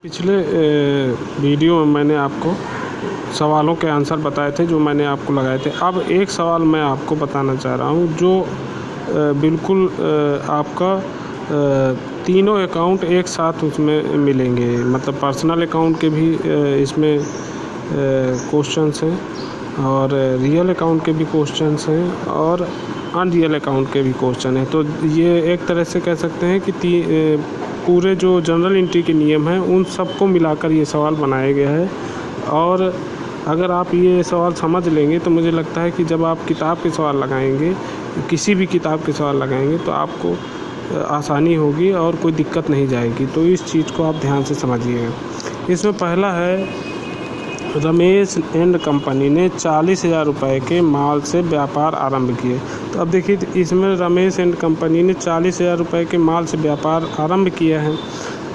पिछले वीडियो में मैंने आपको सवालों के आंसर बताए थे जो मैंने आपको लगाए थे। अब एक सवाल मैं आपको बताना चाह रहा हूँ जो बिल्कुल आपका तीनों अकाउंट एक साथ उसमें मिलेंगे, मतलब पर्सनल अकाउंट के भी इसमें क्वेश्चंस हैं और रियल अकाउंट के भी क्वेश्चंस हैं और अनरियल अकाउंट के भी क्वेश्चन हैं। तो ये एक तरह से कह सकते हैं कि पूरे जो जनरल एंट्री के नियम हैं उन सबको मिलाकर ये सवाल बनाया गया है। और अगर आप ये सवाल समझ लेंगे तो मुझे लगता है कि जब आप किताब के सवाल लगाएंगे, किसी भी किताब के सवाल लगाएंगे, तो आपको आसानी होगी और कोई दिक्कत नहीं जाएगी। तो इस चीज़ को आप ध्यान से समझिएगा। इसमें पहला है, रमेश एंड कंपनी ने 40,000 रुपये के माल से व्यापार आरंभ किए। तो अब देखिए, इसमें रमेश एंड कंपनी ने 40,000 रुपये के माल से व्यापार आरंभ किया है।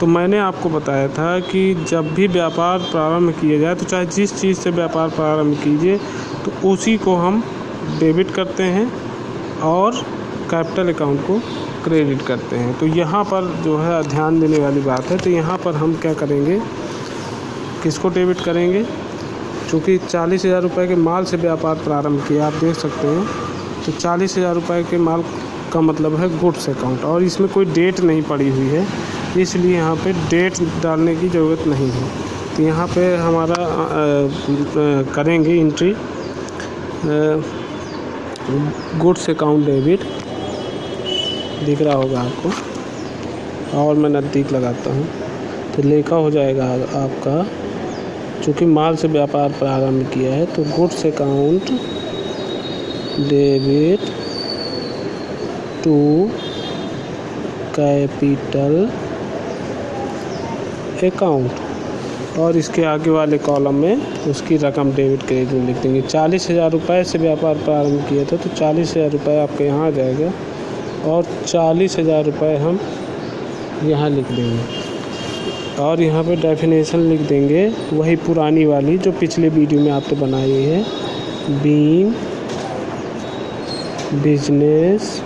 तो मैंने आपको बताया था कि जब भी व्यापार प्रारंभ किया जाए, तो चाहे जिस चीज़ से व्यापार प्रारंभ कीजिए, तो उसी को हम डेबिट करते हैं और कैपिटल अकाउंट को क्रेडिट करते हैं। तो यहाँ पर जो है ध्यान देने वाली बात है। तो यहाँ पर हम क्या करेंगे, किसको डेबिट करेंगे? चूँकि 40,000 रुपये के माल से व्यापार प्रारंभ किया, आप देख सकते हैं। तो 40,000 रुपये के माल का मतलब है गुड्स अकाउंट, और इसमें कोई डेट नहीं पड़ी हुई है, इसलिए यहाँ पे डेट डालने की ज़रूरत नहीं है। तो यहाँ पे हमारा करेंगे एंट्री गुड्स अकाउंट डेबिट, दिख रहा होगा आपको, और मैं नज़दीक लगाता हूँ तो लेखा हो जाएगा आपका। चूँकि माल से व्यापार प्रारंभ किया है तो goods account debit to capital account, और इसके आगे वाले कॉलम में उसकी रकम डेबिट क्रेडिट लिख देंगे। 40,000 रुपये से व्यापार प्रारंभ किया था तो 40,000 रुपये आपके यहाँ आ जाएगा, और 40,000 रुपये हम यहाँ लिख देंगे। और यहाँ पे डेफिनेशन लिख देंगे वही पुरानी वाली जो पिछले वीडियो में आपने बनाई है, बीइंग बिजनेस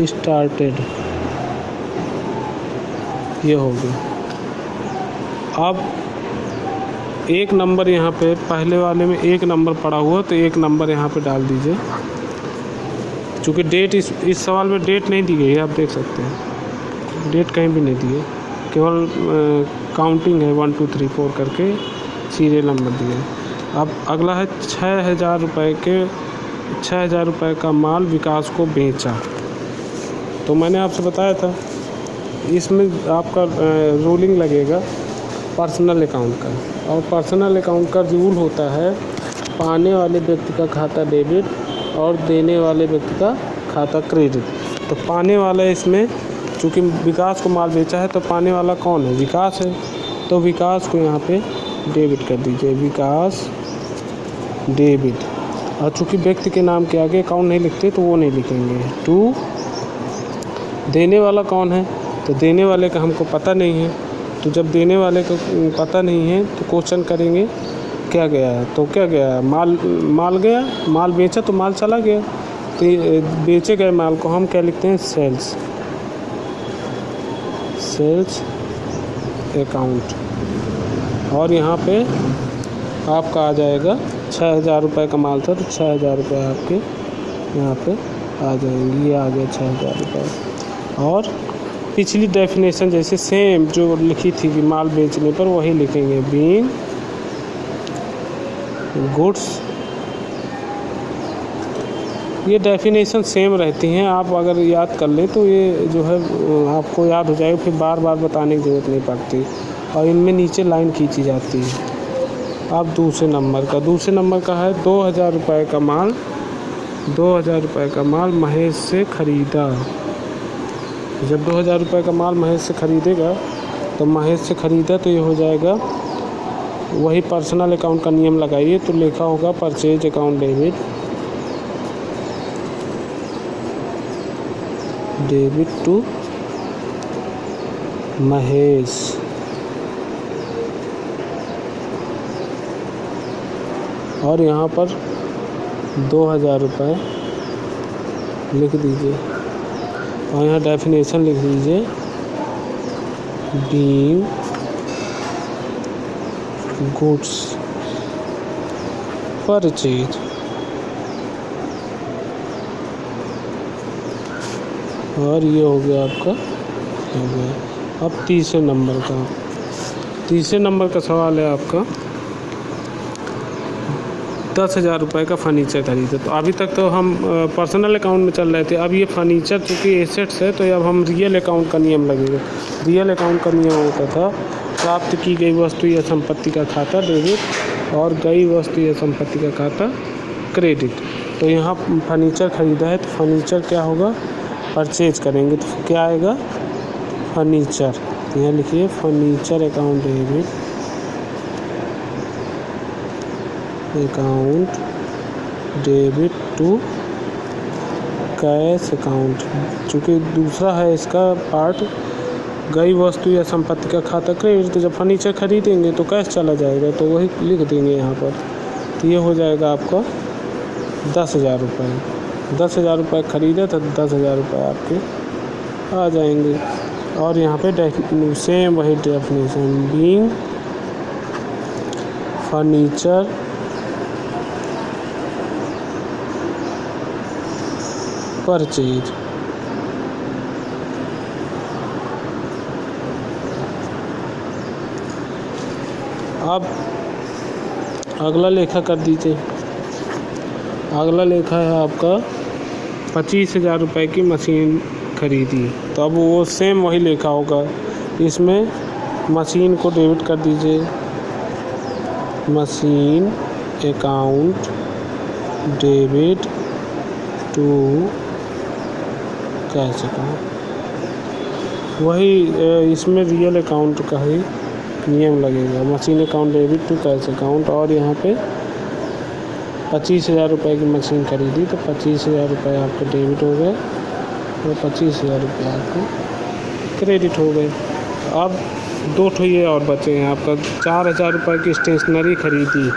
स्टार्टेड, ये हो गया। अब एक नंबर यहाँ पे पहले वाले में एक नंबर पड़ा हुआ, तो एक नंबर यहाँ पे डाल दीजिए। चूँकि डेट इस सवाल में डेट नहीं दी गई है, आप देख सकते हैं, डेट कहीं भी नहीं दी है, केवल काउंटिंग है 1 2 3 4 करके सीरियल नंबर दिए। अब अगला है 6,000 रुपये का माल विकास को बेचा। तो मैंने आपसे बताया था इसमें आपका रूलिंग लगेगा पर्सनल अकाउंट का, और पर्सनल अकाउंट का रूल होता है पाने वाले व्यक्ति का खाता डेबिट और देने वाले व्यक्ति का खाता क्रेडिट। तो पाने वाला इसमें, चूँकि विकास को माल बेचा है तो पाने वाला कौन है? विकास है। तो विकास को यहाँ पे डेबिट कर दीजिए, विकास डेबिट। और चूँकि व्यक्ति के नाम के आगे अकाउंट नहीं लिखते तो वो नहीं लिखेंगे। टू देने वाला कौन है? तो देने वाले का हमको पता नहीं है। तो जब देने वाले को पता नहीं है तो क्वेश्चन करेंगे क्या गया है, तो क्या गया? माल गया, माल बेचा तो माल चला गया। तो बेचे गए माल को हम क्या लिखते हैं? Sales account. और यहाँ पे आपका आ जाएगा 6,000 रुपये का माल था तो 6,000 रुपये आपके यहाँ पे आ जाएंगी। ये आ गया 6,000 रुपये। और पिछली डेफिनेशन जैसे सेम जो लिखी थी कि माल बेचने पर, वही लिखेंगे, बीइंग गुड्स। ये डेफिनेशन सेम रहती हैं, आप अगर याद कर लें तो ये जो है आपको याद हो जाएगा, फिर बार बार बताने की ज़रूरत नहीं पड़ती। और इनमें नीचे लाइन खींची जाती है। अब दूसरे नंबर का है 2,000 रुपये का माल, 2,000 रुपये का माल महेश से ख़रीदा। जब 2,000 रुपये का माल महेश से ख़रीदेगा तो ये हो जाएगा, वही पर्सनल अकाउंट का नियम लगाइए, तो लिखा होगा purchase account debit to Mahesh. और यहाँ पर 2,000 रुपये लिख दीजिए। और यहाँ डेफिनेशन लिख दीजिए, बीइंग गुड्स परचेज। और ये हो गया आपका, हो गया। अब तीसरे नंबर का सवाल है आपका, 10,000 रुपये का फर्नीचर खरीदे। तो अभी तक तो हम पर्सनल अकाउंट में चल रहे थे, अब ये फर्नीचर चूँकि एसेट्स है तो अब हम रियल अकाउंट का नियम लगेगा। रियल अकाउंट का नियम होता था, प्राप्त की गई वस्तु या संपत्ति का खाता डेबिट और गई वस्तु या संपत्ति का खाता क्रेडिट। तो यहाँ फर्नीचर ख़रीदा है तो फर्नीचर क्या होगा, परचेज करेंगे तो क्या आएगा, फर्नीचर। यहाँ लिखिए furniture account debit, account debit to cash account. चूँकि दूसरा है इसका पार्ट, गई वस्तु या संपत्ति का खाता क्रेडिट, तो जब फर्नीचर खरीदेंगे तो कैश चला जाएगा, तो वही लिख देंगे यहाँ पर। तो ये हो जाएगा आपका 10,000 रुपये। 10,000 रुपये खरीदे तो 10,000 रुपये आपके आ जाएंगे। और यहाँ पे सेम वही डेफिनेशन, बीइंग फर्नीचर परचेज। अब अगला लेखा कर दीजिए। अगला लेखा है आपका 25,000 रुपये की मशीन खरीदी, तो अब वो सेम वही लेखा होगा। इसमें मशीन को डेबिट कर दीजिए, machine account debit to cash account. वही इसमें रियल अकाउंट का ही नियम लगेगा, machine account debit to cash account. और यहाँ पे 25,000 रुपये की मशीन खरीदी तो 25,000 रुपये आपके डेबिट हो गए और 25,000 रुपये आपके क्रेडिट हो गए। अब 2 ठो ये और बचे हैं आपका, 4,000 रुपये की स्टेशनरी खरीदी।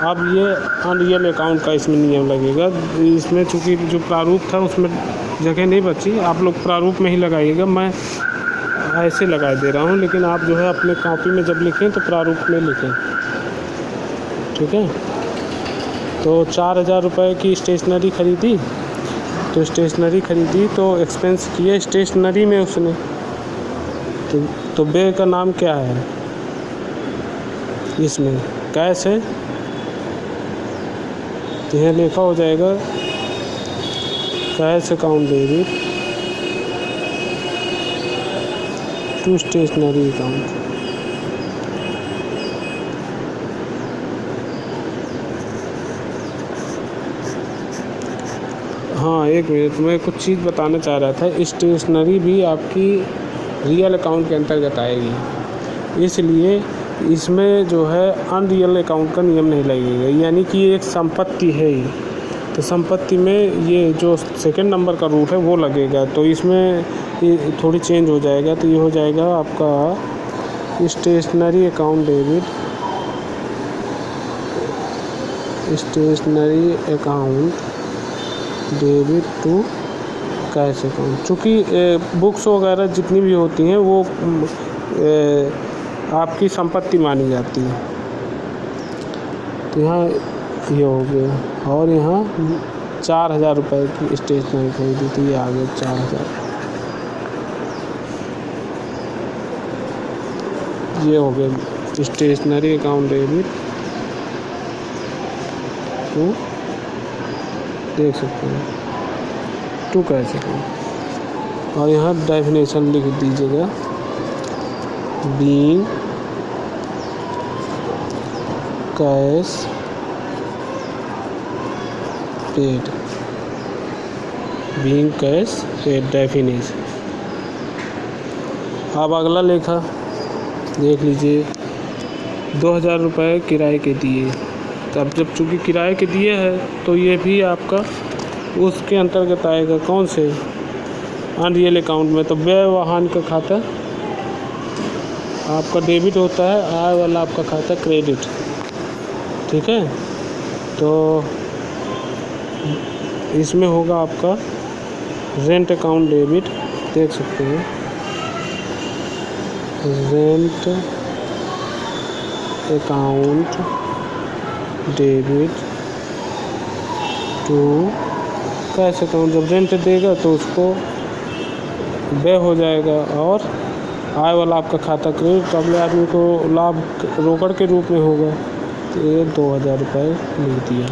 अब ये अनरियल अकाउंट का इसमें नियम लगेगा। इसमें चूँकि जो प्रारूप था उसमें जगह नहीं बची, आप लोग प्रारूप में ही लगाइएगा, मैं ऐसे लगा दे रहा हूँ, लेकिन आप जो है अपने कॉपी में जब लिखें तो प्रारूप में लिखें, ठीक है। तो 4,000 रुपये की स्टेशनरी खरीदी, तो स्टेशनरी खरीदी तो एक्सपेंस किए स्टेशनरी में उसने, तो बे का नाम क्या है, इसमें कैश है, तो यहाँ लिखा हो जाएगा cash account debit to stationery account. हाँ, एक मिनट, मैं कुछ चीज़ बताना चाह रहा था। स्टेशनरी भी आपकी रियल अकाउंट के अंतर्गत आएगी, इसलिए इसमें जो है अनरियल अकाउंट का नियम नहीं लगेगा। यानी कि ये एक संपत्ति है ही, तो संपत्ति में ये जो सेकंड नंबर का रूट है वो लगेगा, तो इसमें ये थोड़ी चेंज हो जाएगा। तो ये हो जाएगा आपका stationery account debit, stationery account debit to cash account. चूँकि बुक्स वगैरह जितनी भी होती हैं वो आपकी संपत्ति मानी जाती है। तो यहाँ ये हो गया। और यहाँ 4,000 रुपये की स्टेशनरी खरीदी थी, ये आ गया 4,000। ये हो गया स्टेशनरी अकाउंट डेबिट टू, देख सकते हैं, टू कैश अकाउंट। और यहाँ डेफिनेशन लिख दीजिएगा, being cash paid, being cash paid definition. अब अगला लेखा देख लीजिए, 2,000 रुपये किराए के दिए। तब जब चूँकि किराए के दिए है तो ये भी आपका उसके अंतर्गत आएगा, कौन से, अनरियल अकाउंट में। तो व्यय वाहन का खाता आपका डेबिट होता है, आय वाला आपका खाता क्रेडिट, ठीक है। तो इसमें होगा आपका रेंट अकाउंट डेबिट देख सकते हैं, rent account debit to cash account. जब रेंट देगा तो उसको व्यय हो जाएगा और आय वाला आपका खाता क्रेडिट, तो अगले आदमी को लाभ रोकड़ के रूप में होगा। तो ये 2000 रुपये लिख दिया।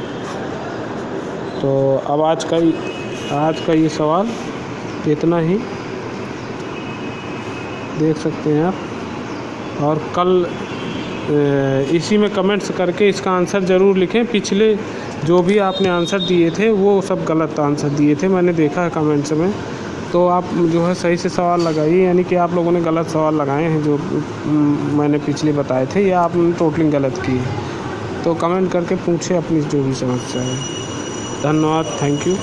तो अब आज का ये सवाल इतना ही, देख सकते हैं आप। और कल इसी में कमेंट्स करके इसका आंसर ज़रूर लिखें। पिछले जो भी आपने आंसर दिए थे वो सब गलत आंसर दिए थे, मैंने देखा है कमेंट्स में। तो आप जो है सही से सवाल लगाइए, यानी कि आप लोगों ने गलत सवाल लगाए हैं जो मैंने पिछले बताए थे, या आपने टोटली गलत किए। तो कमेंट करके पूछे अपनी जो भी समस्या है। धन्यवाद, थैंक यू।